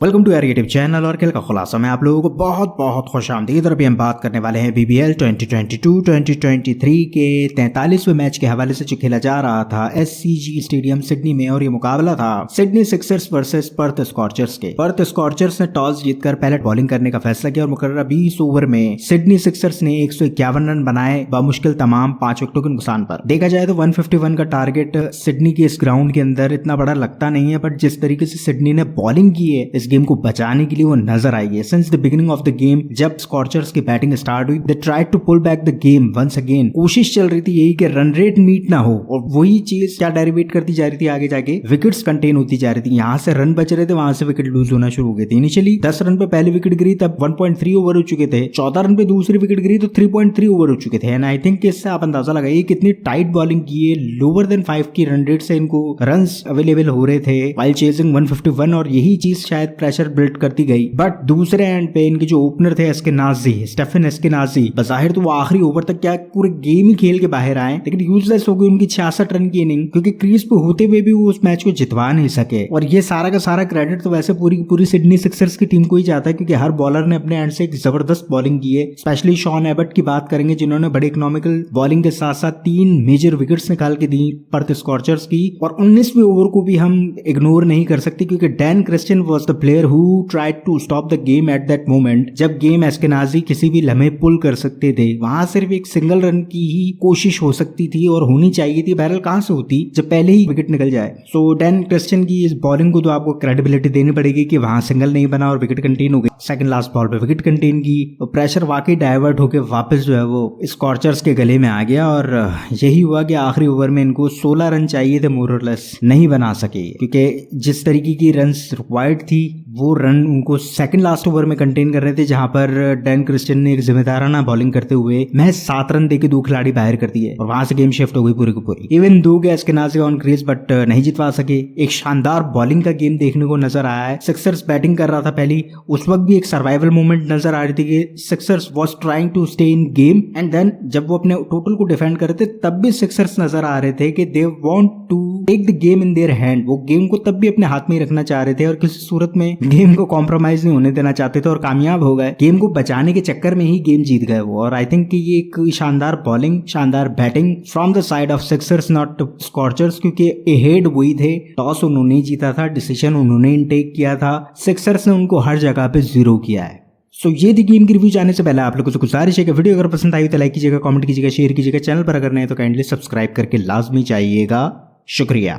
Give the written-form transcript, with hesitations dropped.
Welcome to यार YouTube channel और खेल का खुलासा में आप लोगों को बहुत बहुत खुश आमदीद। और अभी हम बात करने वाले हैं बीबीएल 2022-2023 के 43वें मैच के हवाले से जो खेला जा रहा था एससीजी स्टेडियम सिडनी में। और ये मुकाबला था Sydney Sixers versus Perth Scorchers के। पर्थ स्कॉर्चर्स ने टॉस जीतकर पहले बॉलिंग करने का फैसला किया और मुकर्रर 20 ओवर में सिडनी सिक्सर्स ने 151 रन बनाए बामुश्किल तमाम 5 विकेटों के नुकसान पर। देखा जाए तो 151 का टारगेट सिडनी के इस ग्राउंड के अंदर इतना बड़ा लगता नहीं है, बट जिस तरीके से सिडनी ने बॉलिंग की है इस गेम को बचाने के लिए वो नजर आई है। Since the beginning of the game जब स्कॉर्चर्स की बैटिंग स्टार्ट हुई they tried to pull back the game once again. कोशिश चल रही थी यही कि रन रेट मीट ना हो, और वही चीज क्या डेरिवेट करती जा रही थी आगे जाके विकेट्स कंटेन होती जा रही थी। यहाँ से रन बच रहे थे, वहां से विकेट लूज होना शुरू हो गए थे। इनिशियली 10 रन पे पहली विकेट गिरी, तब 1.3 ओवर हो चुके थे। 14 रन पे दूसरी विकेट गिरी तो 3.3 ओवर हो चुके थे। एंड आई थिंक इससे आप अंदाजा लगाइए कितनी टाइट बॉलिंग की है। लोअर देन 5 की रन रेट से इनको रन्स अवेलेबल हो रहे थे व्हाइल चेजिंग 151, और यही चीज शायद प्रेशर बिल्ड करती गई। बट दूसरे एंड पे इनके जो ओपनर थे स्टेफन एस्केनाजी, बजाहिर तो वो आखिरी ओवर तक क्या पूरे गेम ही खेल के बाहर आए, लेकिन यूजलेस हो गई उनकी 66 रन की इनिंग, क्योंकि क्रीज पे होते हुए भी वो उस मैच को जितवा नहीं सके। और ये सारा का सारा क्रेडिट तो वैसे पूरी सिडनी सिक्सर्स की टीम को ही जाता है, क्योंकि हर बॉलर ने अपने एंड से एक जबरदस्त बॉलिंग की है। स्पेशली शॉन एबट की बात करेंगे जिन्होंने बड़े इकोनॉमिकल बॉलिंग के साथ साथ 3 मेजर विकेट्स निकाल के दी पर्थ स्कॉर्चर्स की। और 19वें ओवर को भी हम इग्नोर नहीं कर सकते, क्योंकि Dan Christian was the player who tried to stop the game at that moment. जब गेम एस्केनाजी किसी भी लम्हे पुल कर सकते थे, वहां सिर्फ एक सिंगल रन की ही कोशिश हो सकती थी और होनी चाहिए थी। बहरहाल कहां से होती जब पहले ही विकेट निकल जाए। सो डैन क्रिस्टियन की इस बॉलिंग को तो आपको क्रेडिबिलिटी देनी पड़ेगी कि वहां सिंगल नहीं बना और विकेट कंटेन हो गई। सेकंड लास्ट बॉल पे विकेट कंटेन की, प्रेशर वाकई डाइवर्ट होकर वापस जो है वो स्कॉर्चर्स के गले में आ गया। और यही हुआ कि आखिरी ओवर में इनको 16 रन चाहिए थे, मोर और लेस नहीं बना सके, क्योंकि जिस तरीके की रन्स रिक्वायर्ड थी वो रन उनको सेकंड लास्ट ओवर में कंटेन कर रहे थे, जहां पर डैन क्रिस्टियन ने एक जिम्मेदाराना बॉलिंग करते हुए महज 7 रन देके 2 खिलाड़ी बाहर कर दिए और वहां से गेम शिफ्ट हो गई पूरी की पूरी। इवन 2 गए एस्केनाजी ऑन क्रीज बट नहीं जितवा सके। एक शानदार बॉलिंग का गेम देखने को नजर आया है। सिक्सर्स बैटिंग कर रहा था पहली, उस वक्त भी एक सर्वाइवल मोमेंट नजर आ रही थी कि Sixers was trying to stay in game. And then जब वो अपने टोटल को डिफेंड कर रहे थे तब भी सिक्सर्स नजर आ रहे थे कि they want to take the game in their hand. वो गेम को तब भी अपने हाथ में ही रखना चाह रहे थे और किसी सूरत में गेम को कॉम्प्रोमाइज नहीं होने देना चाहते थे, और कामयाब हो गए। गेम को बचाने के चक्कर में ही गेम जीत गए वो। और आई थिंक कि ये एक शानदार बॉलिंग, शानदार batting from the side of Sixers not Scorchers, क्योंकि अहेड वही थे। टॉस उन्होंने जीता था, डिसीजन उन्होंने इनटेक किया था, सिक्सर्स ने उनको हर जगह पे 0 किया है। सो ये थी गेम की रिव्यू। जाने से पहले आप लोगों से गुजारिश है कि वीडियो अगर पसंद आई तो लाइक कीजिएगा, कमेंट कीजिएगा, शेयर कीजिएगा। चैनल पर अगर नहीं तो काइंडली सब्सक्राइब करके लाजमी चाहिएगा। शुक्रिया।